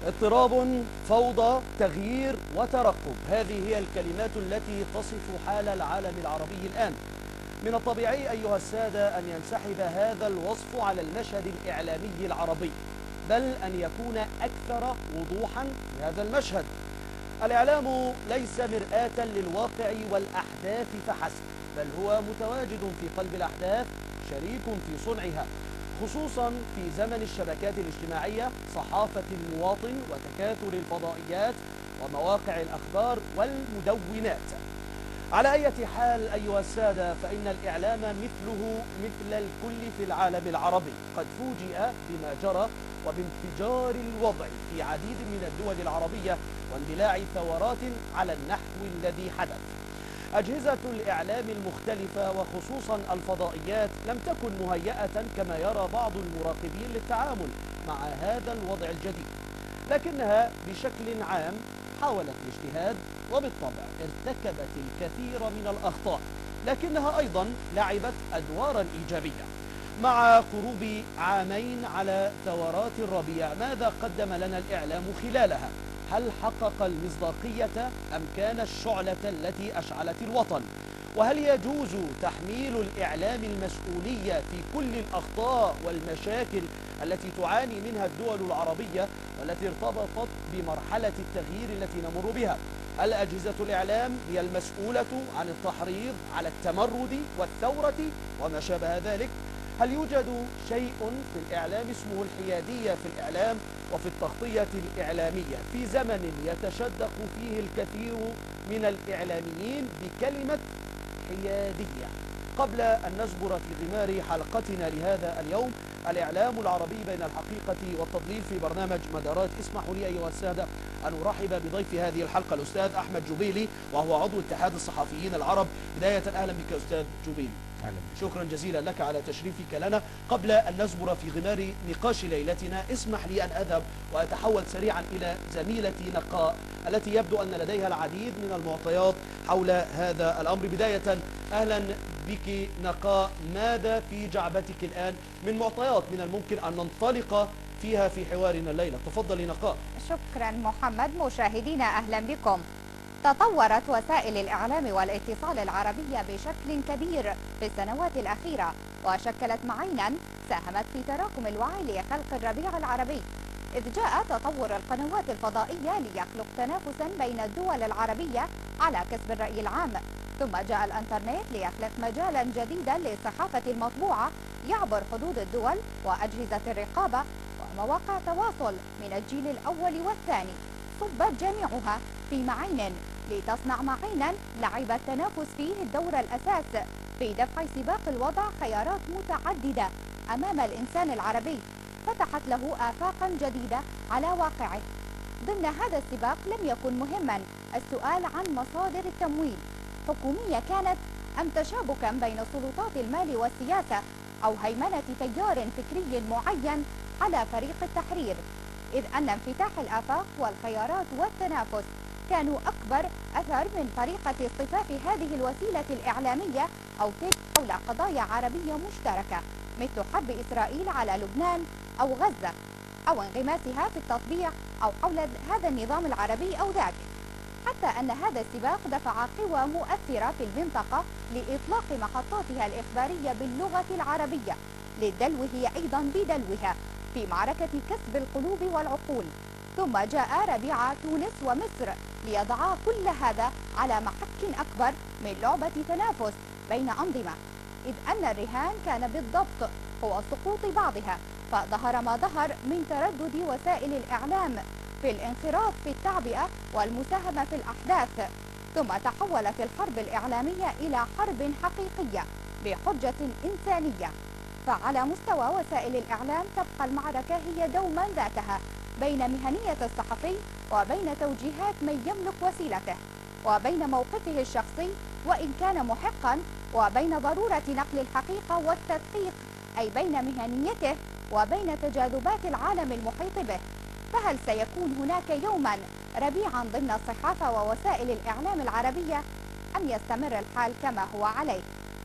اضطراب، فوضى، تغيير وترقب، هذه هي الكلمات التي تصف حال العالم العربي الآن. من الطبيعي أيها السادة أن ينسحب هذا الوصف على المشهد الإعلامي العربي، بل أن يكون أكثر وضوحا في هذا المشهد. الإعلام ليس مرآة للواقع والأحداث فحسب، بل هو متواجد في قلب الأحداث، شريك في صنعها، خصوصا في زمن الشبكات الاجتماعية، صحافة المواطن، وتكاثر الفضائيات ومواقع الأخبار والمدونات. على أي حال أيها السادة، فإن الإعلام مثل الكل في العالم العربي قد فوجئ بما جرى وبانفجار الوضع في عديد من الدول العربية واندلاع ثورات على النحو الذي حدث. أجهزة الإعلام المختلفة وخصوصا الفضائيات لم تكن مهيئة كما يرى بعض المراقبين للتعامل مع هذا الوضع الجديد، لكنها بشكل عام حاولت الاجتهاد، وبالطبع ارتكبت الكثير من الأخطاء، لكنها أيضا لعبت أدوارا إيجابية. مع قرب عامين على ثورات الربيع، ماذا قدم لنا الإعلام خلالها؟ هل حقق المصداقية أم كان الشعلة التي أشعلت الوطن؟ وهل يجوز تحميل الإعلام المسؤولية في كل الأخطاء والمشاكل التي تعاني منها الدول العربية والتي ارتبطت بمرحلة التغيير التي نمر بها؟ هل أجهزة الإعلام هي المسؤولة عن التحريض على التمرد والثورة وما شابه ذلك؟ هل يوجد شيء في الإعلام اسمه الحيادية في الإعلام وفي التغطية الإعلامية في زمن يتشدق فيه الكثير من الإعلاميين بكلمة حيادية؟ قبل أن نجبر في غمار حلقتنا لهذا اليوم، الإعلام العربي بين الحقيقة والتضليل في برنامج مدارات، اسمحوا لي أيها السادة أن أرحب بضيف هذه الحلقة الأستاذ أحمد جبيلي، وهو عضو اتحاد الصحفيين العرب. بداية أهلا بك أستاذ جبيلي. شكرا جزيلا لك على تشريفك لنا. قبل أن نزبر في غمار نقاش ليلتنا، اسمح لي أن أذهب وأتحول سريعا إلى زميلتي نقاء التي يبدو أن لديها العديد من المعطيات حول هذا الأمر. بداية أهلا بك نقاء، ماذا في جعبتك الآن من معطيات من الممكن أن ننطلق فيها في حوارنا الليلة؟ تفضلي نقاء. شكرا محمد. مشاهدينا أهلا بكم. تطورت وسائل الإعلام والاتصال العربية بشكل كبير في السنوات الأخيرة، وشكلت معينا ساهمت في تراكم الوعي لخلق الربيع العربي، إذ جاء تطور القنوات الفضائية ليخلق تنافسا بين الدول العربية على كسب الرأي العام، ثم جاء الإنترنت ليخلق مجالا جديدا للصحافة المطبوعة يعبر حدود الدول وأجهزة الرقابة ومواقع تواصل من الجيل الأول والثاني، صبت جميعها في معين لتصنع معينا لعب التنافس فيه الدور الأساس في دفع سباق الوضع خيارات متعددة أمام الإنسان العربي، فتحت له آفاقا جديدة على واقعه. ضمن هذا السباق لم يكن مهما السؤال عن مصادر التمويل، حكومية كانت أم تشابكا بين سلطات المال والسياسة، أو هيمنة تيار فكري معين على فريق التحرير، إذ أن انفتاح الآفاق والخيارات والتنافس كانوا أكبر أثر من طريقة اصطفاف هذه الوسيلة الإعلامية أو تلك حول قضايا عربية مشتركة مثل حرب إسرائيل على لبنان أو غزة، أو انغماسها في التطبيع أو حول هذا النظام العربي أو ذاك، حتى أن هذا السباق دفع قوى مؤثرة في المنطقة لإطلاق محطاتها الإخبارية باللغة العربية للدلو هي أيضا بدلوها في معركة كسب القلوب والعقول. ثم جاء ربيع تونس ومصر ليضعا كل هذا على محك أكبر من لعبة تنافس بين أنظمة، إذ أن الرهان كان بالضبط هو سقوط بعضها، فظهر ما ظهر من تردد وسائل الإعلام في الانخراط في التعبئة والمساهمة في الأحداث، ثم تحولت الحرب الإعلامية إلى حرب حقيقية بحجة إنسانية. فعلى مستوى وسائل الإعلام تبقى المعركة هي دوما ذاتها بين مهنية الصحفي وبين توجيهات من يملك وسيلته، وبين موقفه الشخصي وإن كان محقا، وبين ضرورة نقل الحقيقة والتدقيق، أي بين مهنيته وبين تجاذبات العالم المحيط به. فهل سيكون هناك يوما ربيعا ضمن الصحافة ووسائل الإعلام العربية، أم يستمر الحال كما هو عليه؟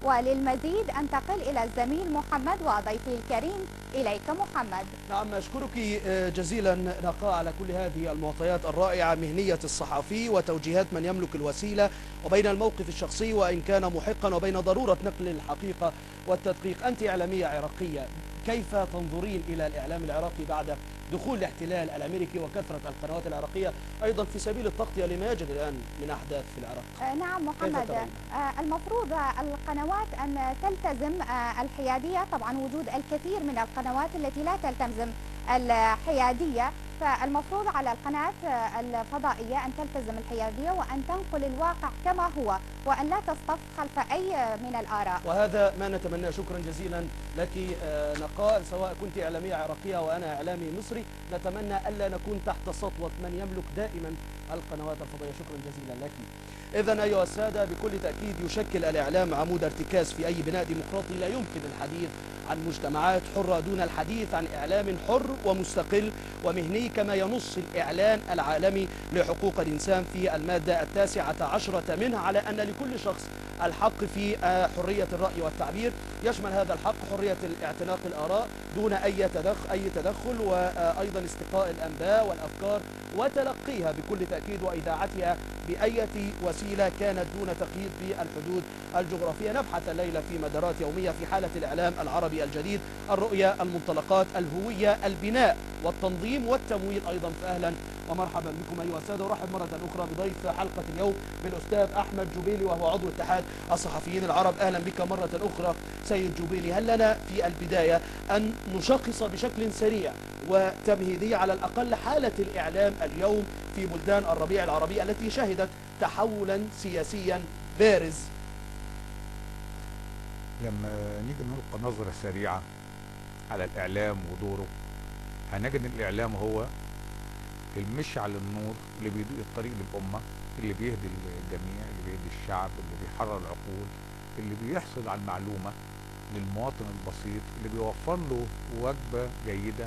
وللمزيد أنتقل إلى الزميل محمد وضيفي الكريم. إليك محمد. نعم، أشكرك جزيلا نقاء على كل هذه المعطيات الرائعة، مهنية الصحفي وتوجيهات من يملك الوسيلة، وبين الموقف الشخصي وإن كان محقا وبين ضرورة نقل الحقيقة والتدقيق. أنت إعلامية عراقية، كيف تنظرين إلى الإعلام العراقي بعد دخول الاحتلال الأمريكي وكثرة القنوات العراقية أيضا في سبيل التغطية لما يجري الآن من أحداث في العراق؟ نعم محمد، المفروض القنوات أن تلتزم الحيادية. طبعا وجود الكثير من القنوات التي لا تلتزم الحيادية، فالمفروض على القناة الفضائية أن تلتزم الحيادية وأن تنقل الواقع كما هو وأن لا تصطف خلف أي من الآراء. وهذا ما نتمناه. شكرا جزيلا لك نقاء، سواء كنت إعلامية عراقية وأنا إعلامي مصري، نتمنى ألا نكون تحت سطوة من يملك دائما القنوات الفضائية. شكرا جزيلا لك. إذن أيها السادة، بكل تأكيد يشكل الإعلام عمود ارتكاز في أي بناء ديمقراطي. لا يمكن الحديث عن مجتمعات حرة دون الحديث عن إعلام حر ومستقل ومهني، كما ينص الإعلان العالمي لحقوق الإنسان في المادة 19 منها على أن لكل شخص الحق في حرية الرأي والتعبير. يشمل هذا الحق حرية اعتناق الآراء دون أي تدخل، وأيضا استقاء الأنباء والأفكار وتلقيها بكل تأكيد وإذاعتها بأية وسيلة كانت دون تقييد في الحدود الجغرافية. نبحث الليلة في مدارات يومية في حالة الإعلام العربي الجديد، الرؤية، المنطلقات، الهوية، البناء والتنظيم والتمويل أيضا. فأهلا ومرحبا بكم أيها السادة. أرحب مرة أخرى بضيف حلقة اليوم بالأستاذ أحمد جبيلي، وهو عضو اتحاد الصحفيين العرب. أهلا بك مرة أخرى سيد جبيلي. هل لنا في البداية أن نشخص بشكل سريع وتمهيدي على الأقل حالة الإعلام اليوم في بلدان الربيع العربي التي شهدت تحولا سياسيا بارز؟ لما نيجي نلقى نظرة سريعة على الإعلام ودوره، هنجد إن الإعلام هو المشعل النور اللي بيضيء الطريق للأمة، اللي بيهدي الجميع، اللي بيهدي الشعب، اللي بيحرر العقول، اللي بيحصل على المعلومة للمواطن البسيط، اللي بيوفر له وجبة جيدة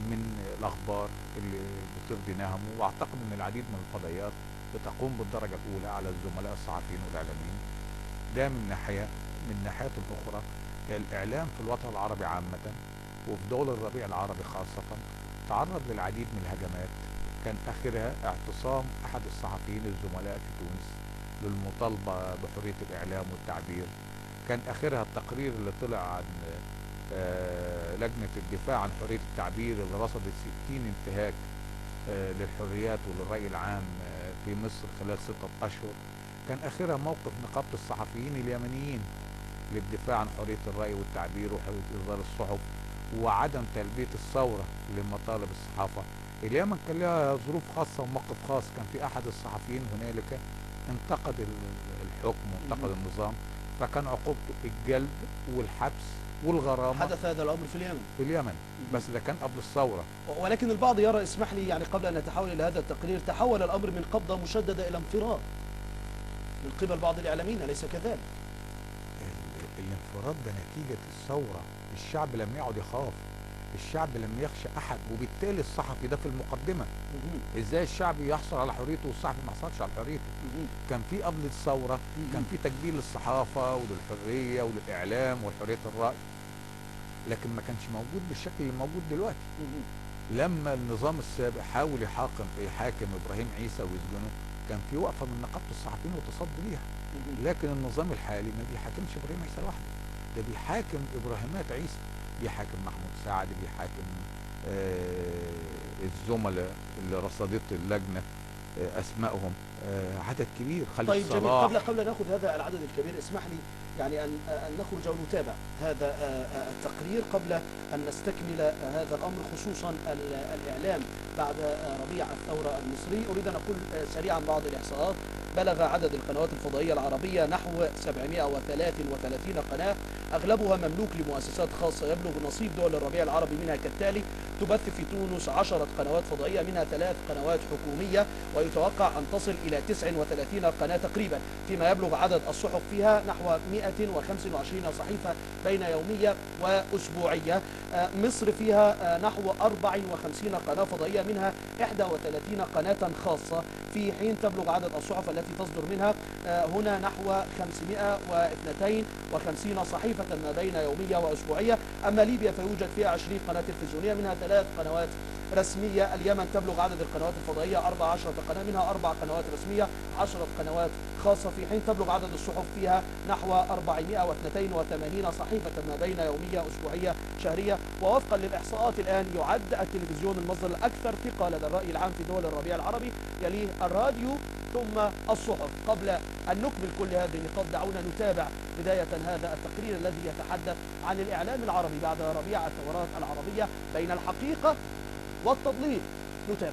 من الأخبار اللي بترضي نهمه. وأعتقد إن العديد من الفضائيات بتقوم بالدرجة الأولى على الزملاء الصحفيين والإعلاميين. ده من ناحية. من ناحية أخرى، الإعلام في الوطن العربي عامة وفي دول الربيع العربي خاصة تعرض للعديد من الهجمات، كان آخرها اعتصام أحد الصحفيين الزملاء في تونس للمطالبة بحرية الإعلام والتعبير، كان آخرها التقرير اللي طلع عن لجنة الدفاع عن حرية التعبير اللي رصدت 60 انتهاك للحريات وللرأي العام في مصر خلال 6 أشهر، كان آخرها موقف نقابة الصحفيين اليمنيين للدفاع عن حرية الرأي والتعبير وحرية إصدار الصحف وعدم تلبية الثورة لمطالب الصحافة. اليمن كان لها ظروف خاصة وموقف خاص، كان في أحد الصحفيين هنالك انتقد الحكم وانتقد النظام، فكان عقوبته الجلد والحبس والغرامة. حدث هذا الأمر في اليمن؟ في اليمن، بس ده كان قبل الثورة. ولكن البعض يرى، اسمح لي يعني قبل أن نتحول إلى هذا التقرير، تحول الأمر من قبضة مشددة إلى انفراد من قبل بعض الإعلاميين، أليس كذلك؟ الانفراد ده نتيجة الثورة. الشعب لم يعد يخاف، الشعب لم يخشى أحد، وبالتالي الصحفي ده في المقدمة. إزاي الشعب يحصل على حريته والصحفي ما حصلش على حريته؟ كان في قبل الثورة كان في تجميل للصحافة وللحرية وللإعلام وحرية الرأي، لكن ما كانش موجود بالشكل اللي موجود دلوقتي. لما النظام السابق حاول يحاكم إبراهيم عيسى ويسجنه، كان في وقفة من نقابة الصحفيين وتصدي ليها، لكن النظام الحالي ما بيحاكمش إبراهيم عيسى لوحده، ده بيحاكم إبراهيمات عيسى، بيحاكم محمود سعد، بيحاكم الزملاء اللي رصدت اللجنة أسمائهم عدد كبير. خالد طيب صلاح. جميل. قبل ناخذ هذا العدد الكبير، اسمح لي يعني أن نخرج ونتابع هذا التقرير قبل أن نستكمل هذا الأمر، خصوصا الإعلام بعد ربيع الثورة المصري. أريد أن أقول سريعا بعض الإحصاءات. بلغ عدد القنوات الفضائية العربية نحو 733 قناة، أغلبها مملوك لمؤسسات خاصة. يبلغ نصيب دول الربيع العربي منها كالتالي: تبث في تونس 10 قنوات فضائية، منها 3 قنوات حكومية، ويتوقع أن تصل إلى 39 قناة تقريبا، فيما يبلغ عدد الصحف فيها نحو 125 صحيفة بين يومية وأسبوعية. مصر فيها نحو 54 قناة فضائية، منها 31 قناة خاصة، في حين تبلغ عدد الصحف التي تصدر منها هنا نحو 552 صحيفة ما بين يومية وأسبوعية. أما ليبيا فيوجد فيها 20 قناة تلفزيونية، منها 3 قنوات رسمية. اليمن تبلغ عدد القنوات الفضائية 14 قناة، منها 4 قنوات رسمية 10 قنوات خاصة، في حين تبلغ عدد الصحف فيها نحو 482 صحيفة ما بين يومية أسبوعية شهرية. ووفقا للإحصاءات الآن يعد التلفزيون المصدر الأكثر ثقة لدى الرأي العام في دول الربيع العربي، يليه الراديو ثم الصحف. قبل أن نكمل كل هذه النقاط دعونا نتابع بداية هذا التقرير الذي يتحدث عن الإعلام العربي بعد ربيع الثورات العربية بين الحقيقة والتضليل. نتابع.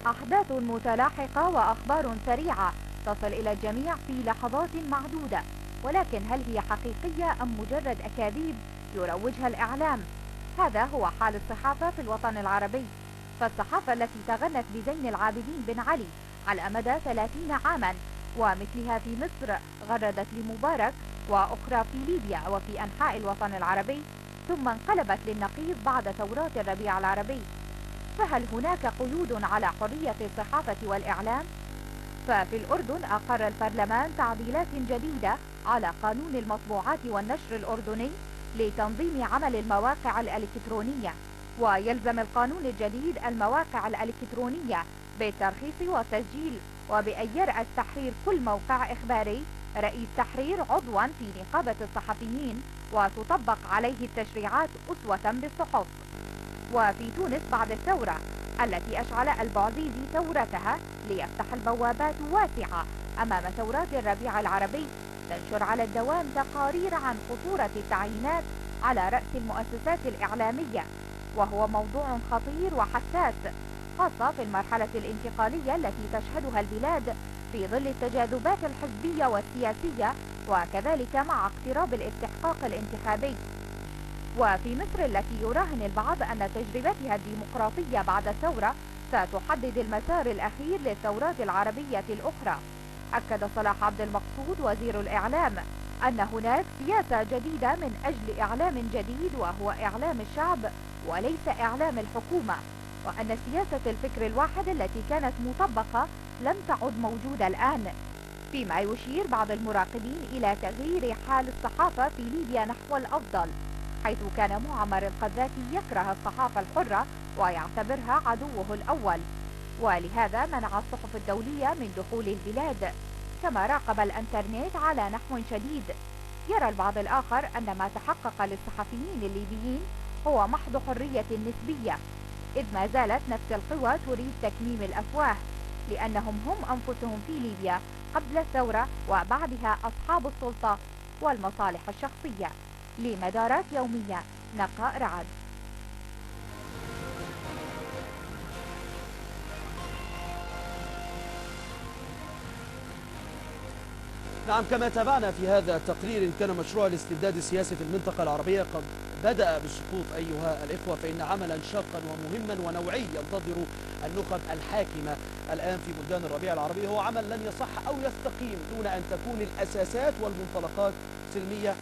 أحداث متلاحقة وأخبار سريعة تصل إلى الجميع في لحظات معدودة، ولكن هل هي حقيقية أم مجرد أكاذيب يروجها الإعلام؟ هذا هو حال الصحافة في الوطن العربي. فالصحافة التي تغنت بزين العابدين بن علي على مدى 30 عاما، ومثلها في مصر غردت لمبارك، وأخرى في ليبيا وفي أنحاء الوطن العربي، ثم انقلبت للنقيض بعد ثورات الربيع العربي. فهل هناك قيود على حرية الصحافة والإعلام؟ ففي الأردن أقر البرلمان تعديلات جديدة على قانون المطبوعات والنشر الأردني لتنظيم عمل المواقع الإلكترونية، ويلزم القانون الجديد المواقع الإلكترونية بالترخيص والتسجيل، وبأن يرأس تحرير كل موقع إخباري رئيس تحرير عضوا في نقابة الصحفيين، وتطبق عليه التشريعات أسوة بالصحف. وفي تونس بعد الثورة التي أشعل البعزيزي ثورتها ليفتح البوابات واسعة أمام ثورات الربيع العربي، تنشر على الدوام تقارير عن خطورة التعيينات على رأس المؤسسات الإعلامية، وهو موضوع خطير وحساس، خاصة في المرحلة الانتقالية التي تشهدها البلاد في ظل التجاذبات الحزبية والسياسية، وكذلك مع اقتراب الاستحقاق الانتخابي. وفي مصر التي يراهن البعض أن تجربتها الديمقراطية بعد الثورة ستحدد المسار الأخير للثورات العربية الأخرى، أكد صلاح عبد المقصود وزير الإعلام أن هناك سياسة جديدة من أجل إعلام جديد، وهو إعلام الشعب وليس إعلام الحكومة، وأن سياسة الفكر الواحد التي كانت مطبقة لم تعد موجودة الآن، فيما يشير بعض المراقبين إلى تغيير حال الصحافة في ليبيا نحو الأفضل، حيث كان معمر القذافي يكره الصحافة الحرة ويعتبرها عدوه الأول، ولهذا منع الصحف الدولية من دخول البلاد، كما راقب الانترنت على نحو شديد. يرى البعض الآخر أن ما تحقق للصحفيين الليبيين هو محض حرية نسبية، إذ ما زالت نفس القوى تريد تكميم الأفواه، لأنهم هم أنفسهم في ليبيا قبل الثورة وبعدها أصحاب السلطة والمصالح الشخصية. لمدارات يومية، نقاء رعد. نعم، كما تابعنا في هذا التقرير، إن كان مشروع الاستبداد السياسي في المنطقة العربية قد بدأ بالسقوط أيها الإخوة، فإن عملا شاقا ومهما ونوعي ينتظر النخب الحاكمة الآن في بلدان الربيع العربي هو عمل لن يصح أو يستقيم دون أن تكون الأساسات والمنطلقات سلمية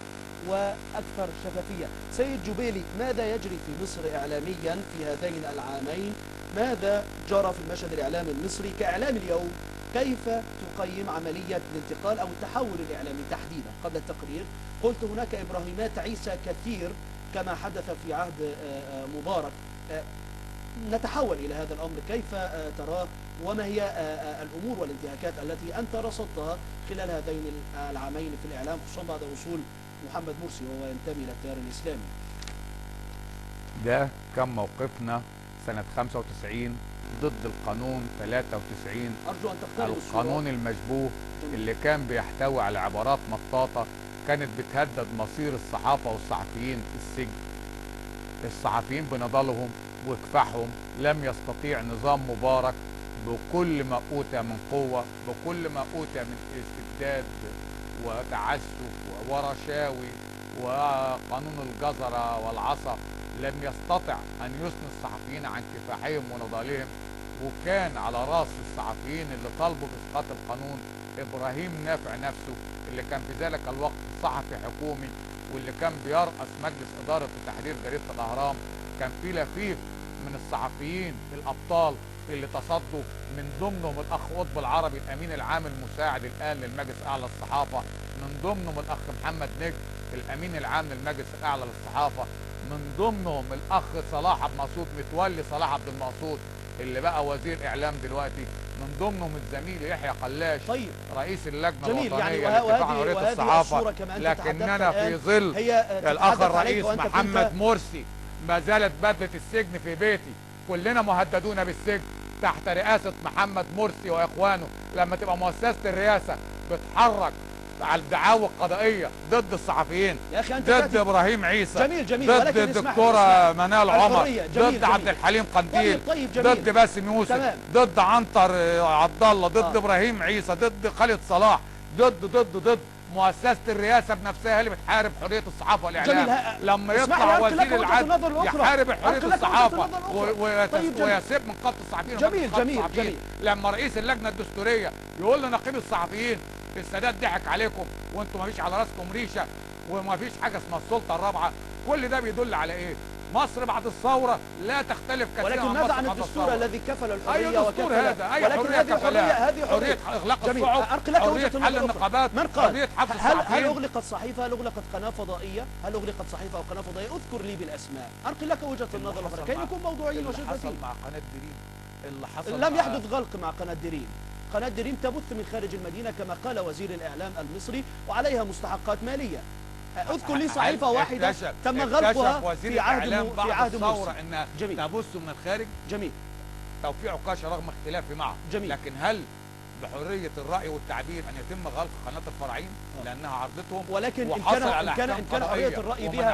وأكثر شفافية. سيد جبيلي، ماذا يجري في مصر إعلاميا في هذين العامين؟ ماذا جرى في المشهد الإعلامي المصري كإعلام اليوم؟ كيف تقيم عملية الانتقال أو التحول الإعلامي تحديدا؟ قبل التقرير قلت هناك إبراهيمات عيسى كثير كما حدث في عهد مبارك. نتحول إلى هذا الأمر، كيف تراه وما هي الأمور والانتهاكات التي أنت رصدتها خلال هذين العامين في الإعلام، خصوصا بعد وصول محمد مرسي وهو ينتمي إلى التيار الإسلامي؟ ده كان موقفنا سنة 95 ضد القانون 93. أرجو أن تقترب القانون المشبوه اللي كان بيحتوي على عبارات مطاطة كانت بتهدد مصير الصحافة والصحفيين السجن. الصحفيين بنضالهم وكفاحهم لم يستطيع نظام مبارك بكل ما أوتى من قوة، بكل ما أوتى من استبداد وتعسف ورشاوي وقانون الجزرة والعصا، لم يستطع أن يثني الصحفيين عن كفاحهم ونضالهم. وكان على رأس الصحفيين اللي طالبوا بإسقاط القانون إبراهيم نافع نفسه، اللي كان في ذلك الوقت صحفي حكومي واللي كان بيرأس مجلس إدارة وتحرير جريدة الأهرام، كان في لفيف من الصحفيين الأبطال اللي تصدوا، من ضمنهم الأخ قطب العربي الأمين العام المساعد الآن للمجلس الأعلى للصحافة، من ضمنهم الأخ محمد نجم الأمين العام للمجلس الأعلى للصحافة، من ضمنهم الأخ صلاح عبد المقصود متولي صلاح عبد المقصود اللي بقى وزير إعلام دلوقتي، من ضمنهم الزميل يحيى قلاش طيب رئيس اللجنة جميل. الوطنية يعني للدفاع عن حرية وهذه الصحافة. الصورة كما أنت لكننا تحدثت في الآن ظل هي الأخ تتحدث عليك الرئيس وأنت محمد كنت مرسي ما زالت بدلة السجن في بيتي، كلنا مهددون بالسجن تحت رئاسة محمد مرسي وإخوانه. لما تبقى مؤسسة الرئاسة بتحرك على الدعاوى القضائية ضد الصحفيين، يا أخي أنت ضد إبراهيم عيسى، جميل جميل، ضد ولكن اسمح لي، الدكتورة منال عمر، الحرية. جميل ضد عبد جميل. الحليم قنديل، طيب جميل. ضد باسم يوسف، تمام. ضد عنتر عبد الله، ضد آه. إبراهيم عيسى، ضد خالد صلاح، ضد مؤسسة الرئاسة بنفسها هي اللي بتحارب حرية الصحافة والإعلام. جميل. لما اسمح يطلع لي أنقل لك وزير وجهة العدل النظر الأخرى. يحارب حرية أنقل لك وجهة الصحافة النظر الأخرى. طيب جميل. ويسيب من قبض الصحفيين جميل ومن قبض جميل الصحفيين. جميل. لما رئيس اللجنة الدستورية يقول لنقيب الصحفيين السادات ضحك عليكم وانتم ما فيش على راسكم ريشة وما فيش حاجة اسمها السلطة الرابعة، كل ده بيدل على ايه؟ مصر بعد الثورة لا تختلف كثيرا ولكن عن ماذا مصر عن قبل الدستور الثورة. الذي كفل أي الحرية دستور وكفل هذا؟ أي ولكن حرية هذه كفلها؟ هذه حرية إغلاق جميل. الصحف، أنقل لك حرية وجهة حل النظر الأخرى. النقابات، من قال؟ حرية حبس هل الصحفيين. أغلقت صحيفة؟ هل أغلقت قناة فضائية؟ هل أغلقت صحيفة أو قناة فضائية؟ اذكر لي بالأسماء. أنقل لك وجهة النظر الأخرى كي نكون موضوعيين اللي حصل وشفافيين. مع قناة دريم، اللي حصل لم مع يحدث غلق مع قناة دريم. قناة دريم تبث من خارج المدينة كما قال وزير الإعلام المصري وعليها مستحقات مالية. اذكر لي صحيفة واحدة تم غلقها في عهد الثورة مرسي. انها جميل. تبث من الخارج. جميل. توفيق عكاشة رغم اختلافي معه. جميل. لكن هل بحرية الرأي والتعبير أن يتم غلق قناة الفرعين لأنها عرضتهم؟ ولكن إن كان حرية الرأي بها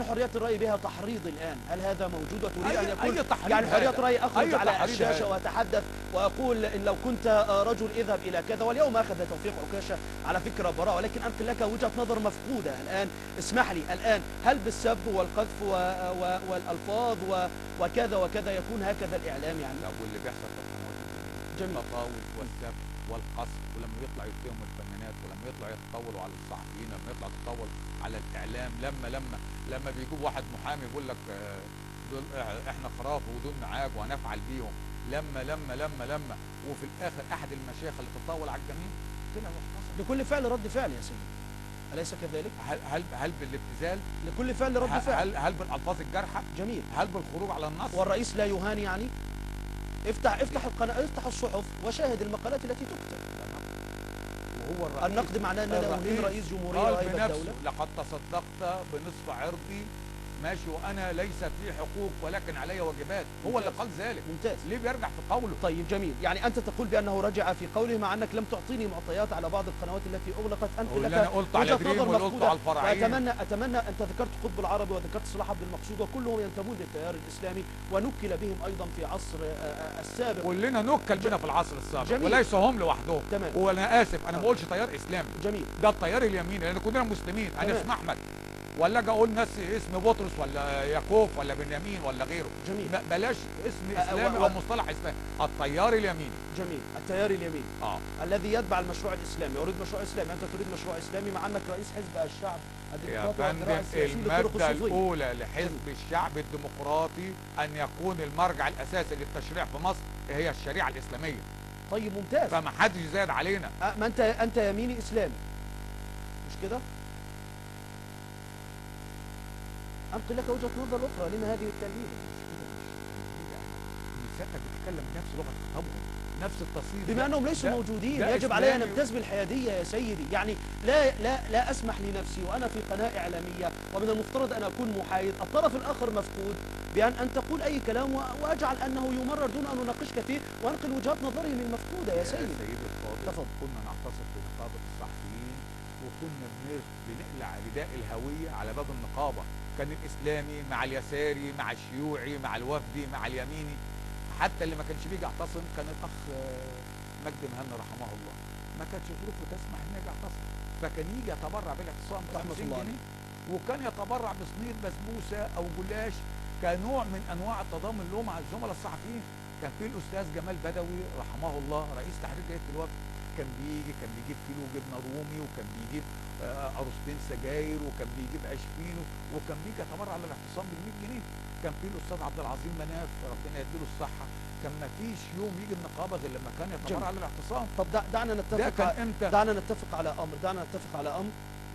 حرية الرأي بها تحريض الآن، هل هذا موجود وتريد أن يكون يعني حرية الرأي أخرج على الشاشة وأتحدث وأقول إن لو كنت رجل اذهب إلى كذا، واليوم أخذ توفيق عكاشة على فكرة براءة، ولكن أنقل لك وجهة نظر مفقودة الآن. اسمح لي الآن، هل بالسب والقذف والألفاظ وكذا وكذا يكون هكذا الإعلام يعني؟ لا، واللي بيحصل في القنوات جميل. التطاول والسب والقصف، ولما يطلع يتهموا الفنانات، ولما يطلع يتطاولوا على الصحفيين، لما يطلع يتطاول على الإعلام، لما بيجيب واحد محامي يقول لك دول احنا خراف ودول معاك وهنفعل بيهم، لما وفي الآخر أحد المشايخ اللي تتطاول على الجميع طلع واحتسب. لكل فعل رد فعل يا سيدي، أليس كذلك؟ هل بالابتذال؟ لكل فعل رد فعل. هل بالألفاظ الجارحة؟ جميل. هل بالخروج على النص؟ والرئيس لا يهان يعني؟ افتح القناة، افتح الصحف وشاهد المقالات التي تكتب. وهو الرئيس النقد معناه ان انا اهين رئيس جمهورية وهيبة الدولة. لقد تصدقت بنصف عرضي ماشي وانا ليس في حقوق ولكن علي واجبات. هو اللي قال ذلك. ممتاز. ليه بيرجع في قوله؟ طيب جميل. يعني انت تقول بانه رجع في قوله مع انك لم تعطيني معطيات على بعض القنوات التي اغلقت. انقل لك انا قلت على دريم وقلت على الفرعين. اتمنى انت ذكرت قطب العربي وذكرت صلاح عبد المقصود وكلهم ينتمون للتيار الاسلامي ونكل بهم ايضا في عصر السابق. كلنا نكل بنا في العصر السابق. جميل. وليس هم لوحدهم. تمام. وانا اسف انا ما بقولش تيار اسلامي. جميل. ده التيار اليميني لان كلنا مسلمين. انا اسم احمد ولا اجي اقول ناس اسم بطرس ولا يعقوب ولا بنيامين ولا غيره. جميل. بلاش اسم اسلامي او مصطلح اسلامي. التيار اليميني. جميل. التيار اليميني الذي يتبع المشروع الاسلامي، يريد مشروع اسلامي. انت تريد مشروع اسلامي مع انك رئيس حزب الشعب الديمقراطي. المادة الأولى لحزب الشعب الديمقراطي أن يكون المرجع الأساسي للتشريع في مصر هي الشريعة الإسلامية. طيب ممتاز. فما حدش زاد علينا. ما أنت يميني إسلامي مش كده؟ أنقل لك وجهة نظر أخرى. لما هذه التلميذة؟ سيادتك بتتكلم بنفس لغة خطابهم، نفس التصوير. بما أنهم ليسوا موجودين يجب علي أن أمتاز بالحيادية يا سيدي. يعني لا أسمح لنفسي وأنا في قناة إعلامية ومن المفترض أن أكون محايد، الطرف الآخر مفقود، بأن تقول أي كلام وأجعل أنه يمرر دون أن أناقشك فيه وأنقل وجهات نظرهم المفقودة يا سيدي. سيدي الفاضل، كنا نعتصم بنقابة الصحفيين وكنا بنقلع رداء الهوية على باب النقابة. كان الإسلامي مع اليساري مع الشيوعي مع الوفدي مع اليميني. حتى اللي ما كانش بيجي يعتصم كان الأخ مجدي مهنا رحمه الله ما كانتش ظروفه تسمح انه يجي يعتصم، فكان يجي يتبرع بالاعتصام ب 50 جنيه وكان يتبرع بصينيه بسبوسه او جلاش كنوع من انواع التضامن له مع الزملاء الصحفيين. كان في الاستاذ جمال بدوي رحمه الله رئيس تحرير جريدة الوفد كان بيجيب كيلو جبنه رومي، وكان بيجيب قروستين سجاير، وكان بيجيب عيش فينو، وكان بيجي يتبرع على الاعتصام بال 100 جنيه. كان في الاستاذ عبد العظيم مناف ربنا يديله الصحه، كان ما فيش يوم يجي النقابه غير لما كان يتبرع على الاعتصام. طب دعنا ده نتفق كان امتى؟ دعنا نتفق على امر